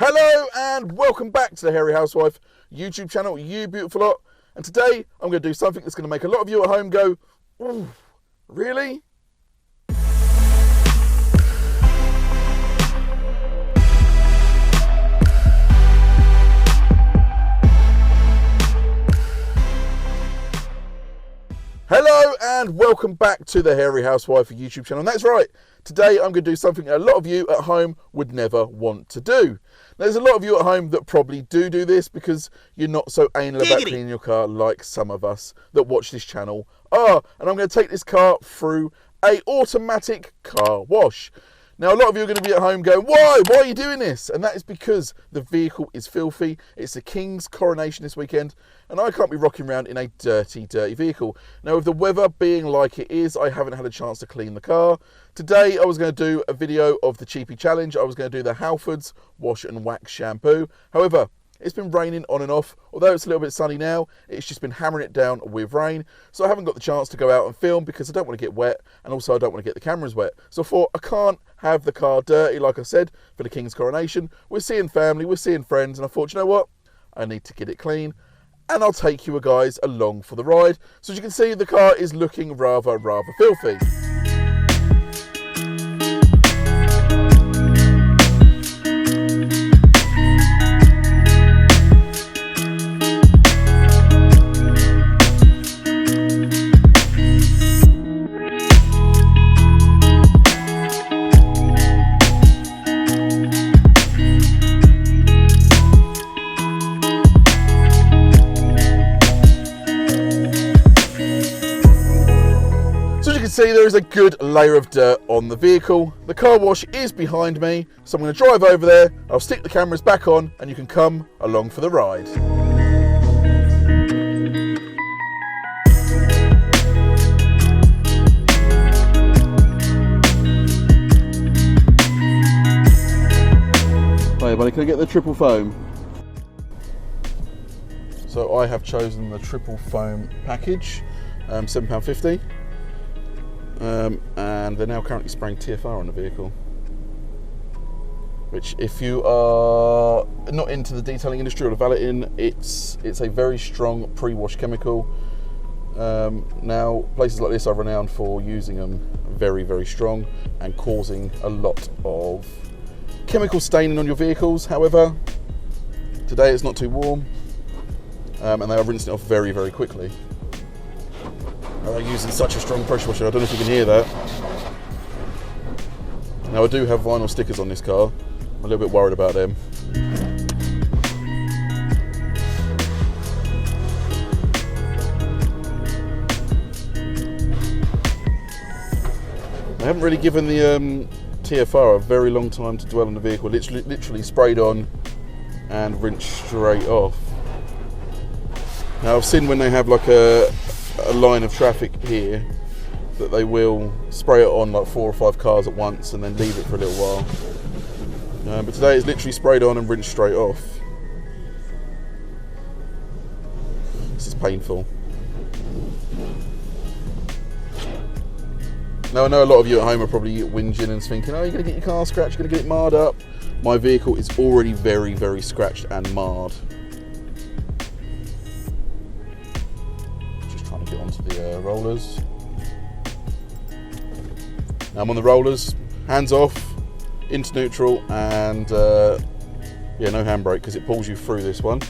Hello and welcome back to the Hairy Housewife YouTube channel, you beautiful lot. And today I'm going to do something that's going to make a lot of you at home go, ooh, really? Hello and welcome back to the Hairy Housewife YouTube channel. And that's right, today I'm going to do something a lot of you at home would never want to do. Now, there's a lot of you at home that probably do this because you're not so anal about cleaning your car like some of us that watch this channel are. And I'm going to take this car through an automatic car wash. Now, a lot of you are going to be at home going, why are you doing this? And that is because the vehicle is filthy. It's the King's coronation this weekend, and I can't be rocking around in a dirty vehicle. Now, with the weather being like it is, I haven't had a chance to clean the car. Today, I was going to do a video of the cheapie challenge. I was going to do the Halfords wash and wax shampoo. However, it's been raining on and off. Although it's a little bit sunny now, it's just been hammering it down with rain. So I haven't got the chance to go out and film because I don't want to get wet, and also I don't want to get the cameras wet. So I thought I can't have the car dirty, like I said, for the King's coronation. We're seeing family, we're seeing friends, and I thought, you know what? I need to get it clean, and I'll take you guys along for the ride. So as you can see, the car is looking rather filthy. See, there is a good layer of dirt on the vehicle. The car wash is behind me, so I'm going to drive over there, I'll stick the cameras back on, and you can come along for the ride. Hey buddy, can I get the triple foam? So I have chosen the triple foam package, £7.50. And they're now currently spraying TFR on the vehicle, which, if you are not into the detailing industry or the valeting, it's a very strong pre-wash chemical. Now, places like this are renowned for using them very strong and causing a lot of chemical staining on your vehicles. However, today it's not too warm, and they are rinsing it off very quickly. They're using such a strong pressure washer. I don't know if you can hear that. Now, I do have vinyl stickers on this car. I'm a little bit worried about them. I haven't really given the TFR a very long time to dwell on the vehicle. Literally sprayed on and rinsed straight off. Now, I've seen when they have like a line of traffic here that they will spray it on like 4 or 5 cars at once and then leave it for a little while. But today it's literally sprayed on and rinsed straight off. This is painful. Now, I know a lot of you at home are probably whinging and thinking, oh, you're going to get your car scratched, you're going to get it marred up. My vehicle is already very scratched and marred. Get onto the rollers. Now I'm on the rollers, hands off, into neutral, and yeah, no handbrake because it pulls you through this one.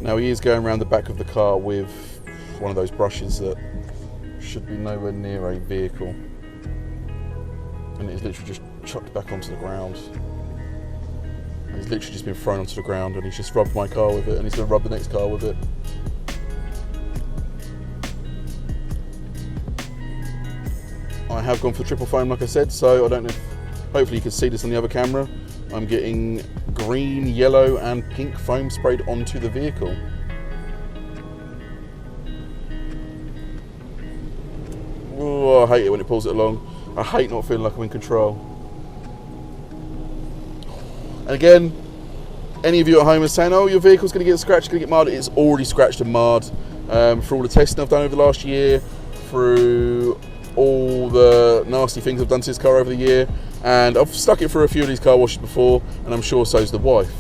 Now he is going around the back of the car with one of those brushes that should be nowhere near a vehicle, and it is literally just chucked back onto the ground. And he's literally just been thrown onto the ground, and he's just rubbed my car with it, and he's going to rub the next car with it. I have gone for triple foam, like I said, so I don't know if, hopefully you can see this on the other camera. I'm getting green, yellow and pink foam sprayed onto the vehicle. Oh, I hate it when it pulls it along. I hate not feeling like I'm in control. And again, any of you at home are saying, oh, your vehicle's going to get scratched, going to get marred. It's already scratched and marred. For all the testing I've done over the last year, through all the nasty things I've done to this car over the year, And I've stuck it through a few of these car washes before, and I'm sure so's the wife.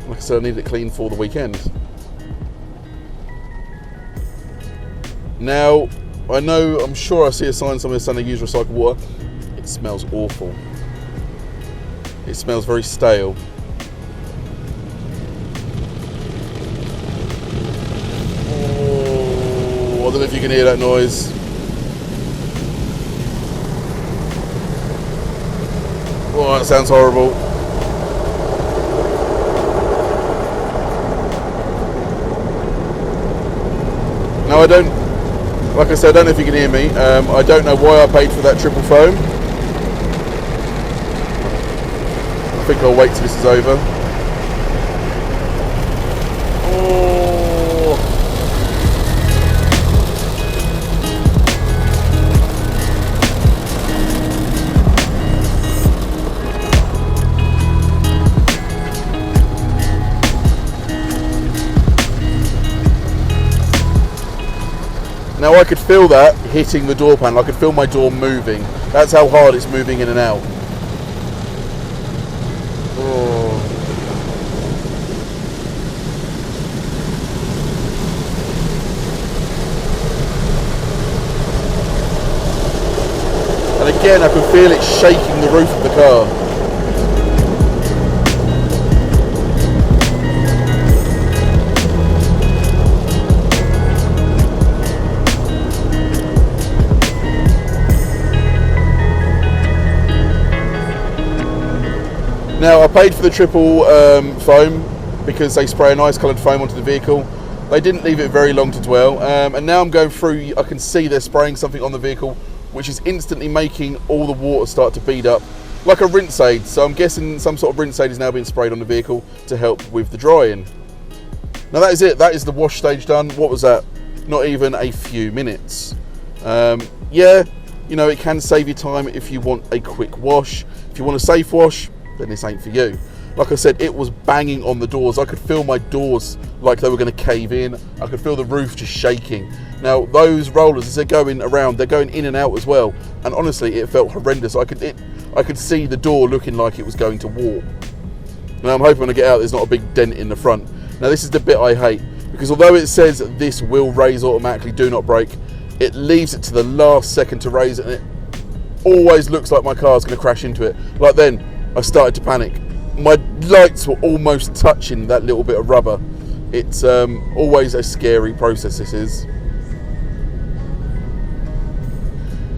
Like I said, I need it clean for the weekend. Now, I'm sure I see a sign somewhere saying they use recycled water. It smells awful. It smells very stale. Oh, I don't know if you can hear that noise. Oh, that sounds horrible. Now like I said, I don't know if you can hear me. I don't know why I paid for that triple foam. I think I'll wait till this is over. Oh. Now I could feel that hitting the door panel. I could feel my door moving. That's how hard it's moving in and out. Oh. And again, I could feel it shaking the roof of the car. Now, I paid for the triple foam because they spray a nice coloured foam onto the vehicle. They didn't leave it very long to dwell, and now I'm going through, I can see they're spraying something on the vehicle which is instantly making all the water start to bead up like a rinse aid. So I'm guessing some sort of rinse aid is now being sprayed on the vehicle to help with the drying. Now that is it, that is the wash stage done. What was that? Not even a few minutes. Yeah, you know, it can save you time if you want a quick wash. If you want a safe wash, then this ain't for you. Like I said, it was banging on the doors. I could feel my doors like they were going to cave in. I could feel the roof just shaking. Now those rollers, as they're going around, they're going in and out as well. And honestly, it felt horrendous. I could see the door looking like it was going to warp. Now I'm hoping when I get out there's not a big dent in the front. Now this is the bit I hate, because although it says this will raise automatically, do not brake, it leaves it to the last second to raise it, and it always looks like my car's going to crash into it. Like then, I started to panic. My lights were almost touching that little bit of rubber. It's always a scary process, this is.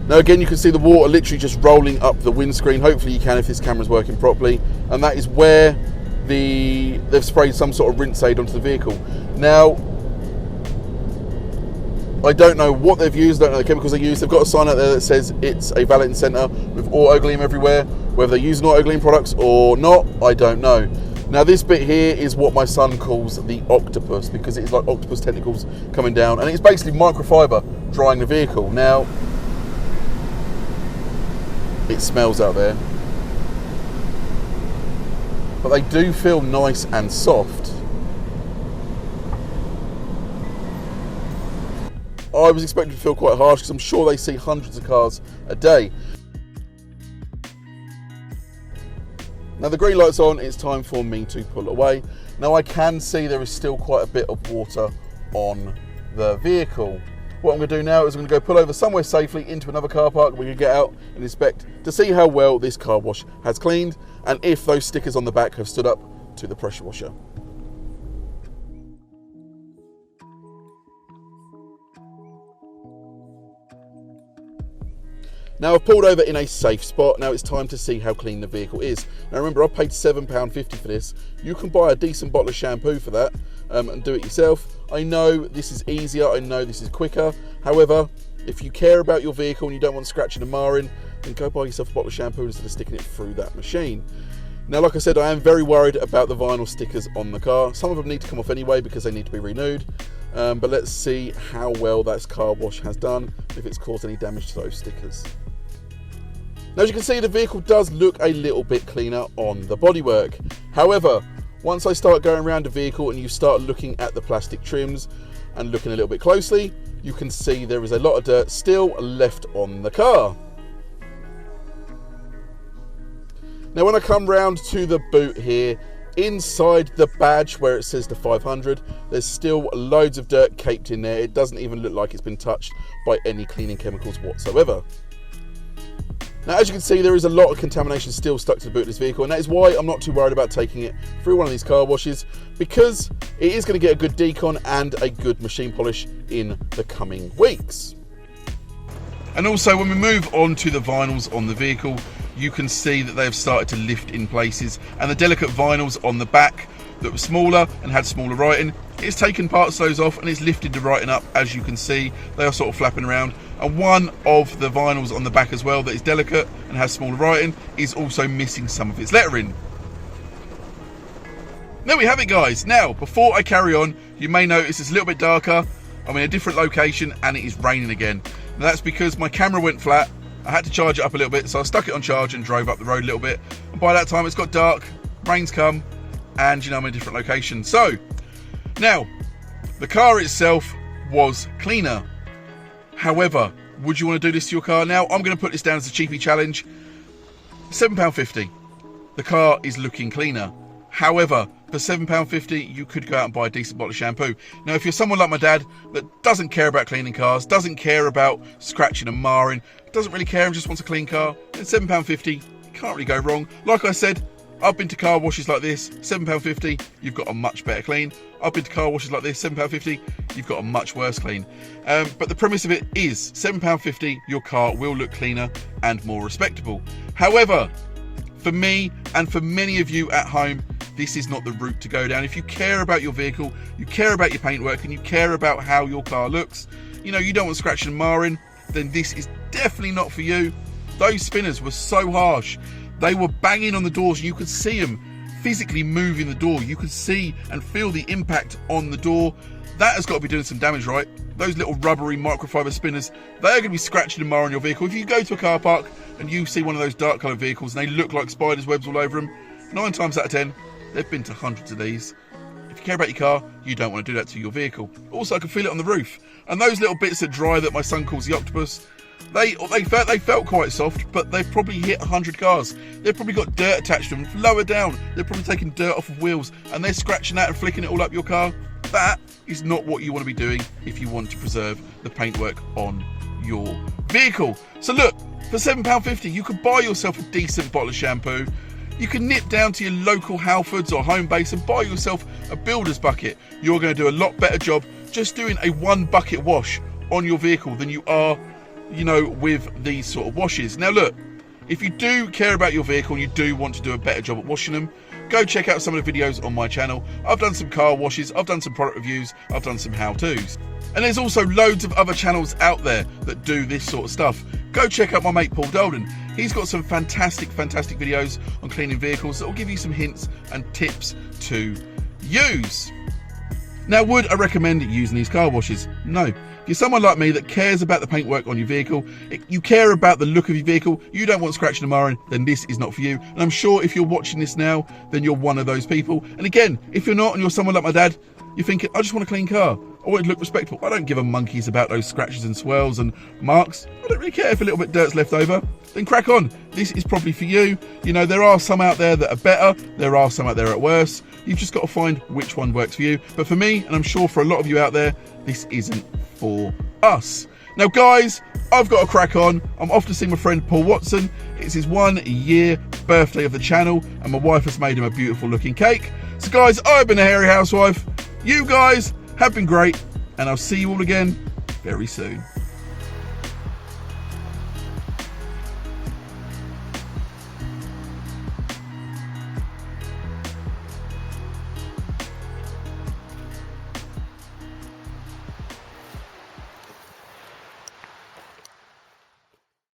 Now again, you can see the water literally just rolling up the windscreen. Hopefully you can if this camera's working properly. And that is where they've sprayed some sort of rinse aid onto the vehicle. Now, I don't know what they've used, don't know the chemicals they use. They've got a sign out there that says it's a valeting centre with AutoGleam everywhere. Whether they're using AutoGleam products or not, I don't know. Now this bit here is what my son calls the octopus, because it's like octopus tentacles coming down, and it's basically microfiber drying the vehicle. Now, it smells out there, but they do feel nice and soft. I was expecting to feel quite harsh because I'm sure they see hundreds of cars a day. Now the green light's on, it's time for me to pull away. Now I can see there is still quite a bit of water on the vehicle. What I'm going to do now is I'm going to go pull over somewhere safely into another car park. We can get out and inspect to see how well this car wash has cleaned and if those stickers on the back have stood up to the pressure washer. Now I've pulled over in a safe spot. Now it's time to see how clean the vehicle is. Now remember, I paid £7.50 for this. You can buy a decent bottle of shampoo for that and do it yourself. I know this is easier, I know this is quicker. However, if you care about your vehicle and you don't want scratching and marring, then go buy yourself a bottle of shampoo instead of sticking it through that machine. Now, like I said, I am very worried about the vinyl stickers on the car. Some of them need to come off anyway because they need to be renewed. But let's see how well that car wash has done, if it's caused any damage to those stickers. Now, as you can see, the vehicle does look a little bit cleaner on the bodywork. However, once I start going around the vehicle and you start looking at the plastic trims and looking a little bit closely, you can see there is a lot of dirt still left on the car. Now when I come round to the boot here, inside the badge where it says the 500, there's still loads of dirt caked in there. It doesn't even look like it's been touched by any cleaning chemicals whatsoever. Now, as you can see, there is a lot of contamination still stuck to the boot of this vehicle, and that is why I'm not too worried about taking it through one of these car washes, because it is going to get a good decon and a good machine polish in the coming weeks. And also, when we move on to the vinyls on the vehicle, you can see that they have started to lift in places, and the delicate vinyls on the back that were smaller and had smaller writing, it's taken parts of those off and it's lifted the writing up. As you can see, they are sort of flapping around, and one of the vinyls on the back as well that is delicate and has smaller writing is also missing some of its lettering. There we have it, guys. Now, before I carry on, you may notice it's a little bit darker. I'm in a different location and it is raining again. Now, that's because my camera went flat. I had to charge it up a little bit, so I stuck it on charge and drove up the road a little bit. And by that time, it's got dark, rain's come, and you know, I'm in a different location. So, now, the car itself was cleaner. However, would you want to do this to your car? Now, I'm going to put this down as a cheapie challenge. £7.50. The car is looking cleaner. However, for £7.50, you could go out and buy a decent bottle of shampoo. Now, if you're someone like my dad that doesn't care about cleaning cars, doesn't care about scratching and marring, doesn't really care and just wants a clean car, then £7.50, you can't really go wrong. Like I said, I've been to car washes like this, £7.50, you've got a much better clean. I've been to car washes like this, £7.50, you've got a much worse clean. But the premise of it is, £7.50, your car will look cleaner and more respectable. However, for me and for many of you at home, this is not the route to go down. If you care about your vehicle, you care about your paintwork, and you care about how your car looks, you know, you don't want scratching and marring, then this is definitely not for you. Those spinners were so harsh. They were banging on the doors, and you could see them physically moving the door. You could see and feel the impact on the door. That has got to be doing some damage, right? Those little rubbery microfiber spinners, they are going to be scratching and marring your vehicle. If you go to a car park and you see one of those dark coloured vehicles and they look like spiders' webs all over them, 9 times out of 10, they've been to hundreds of these. If you care about your car, you don't want to do that to your vehicle. Also, I can feel it on the roof. And those little bits of dry that my son calls the octopus, they felt quite soft, but they've probably hit 100 cars. They've probably got dirt attached to them. Lower down, they're probably taking dirt off of wheels, and they're scratching that and flicking it all up your car. That is not what you want to be doing if you want to preserve the paintwork on your vehicle. So look, for £7.50, you could buy yourself a decent bottle of shampoo. You can nip down to your local Halfords or Home Base and buy yourself a builder's bucket. You're going to do a lot better job just doing a 1 bucket wash on your vehicle than you are, you know, with these sort of washes. Now look, if you do care about your vehicle and you do want to do a better job at washing them, go check out some of the videos on my channel. I've done some car washes, I've done some product reviews, I've done some how-tos. And there's also loads of other channels out there that do this sort of stuff. Go check out my mate Paul Dolden. He's got some fantastic videos on cleaning vehicles that will give you some hints and tips to use. Now, would I recommend using these car washes? No. If you're someone like me that cares about the paintwork on your vehicle, you care about the look of your vehicle, you don't want scratching and marring, then this is not for you. And I'm sure if you're watching this now, then you're one of those people. And again, if you're not and you're someone like my dad, you're thinking, I just want a clean car. I want it to look respectable. I don't give a monkeys about those scratches and swirls and marks. I don't really care if a little bit of dirt's left over. Then crack on. This is probably for you. You know, there are some out there that are better. There are some out there that are worse. You've just got to find which one works for you. But for me, and I'm sure for a lot of you out there, this isn't for us. Now, guys, I've got to crack on. I'm off to see my friend Paul Watson. It's his 1 year birthday of the channel, and my wife has made him a beautiful looking cake. So, guys, I've been a Hairy Housewife. You guys have been great, and I'll see you all again very soon.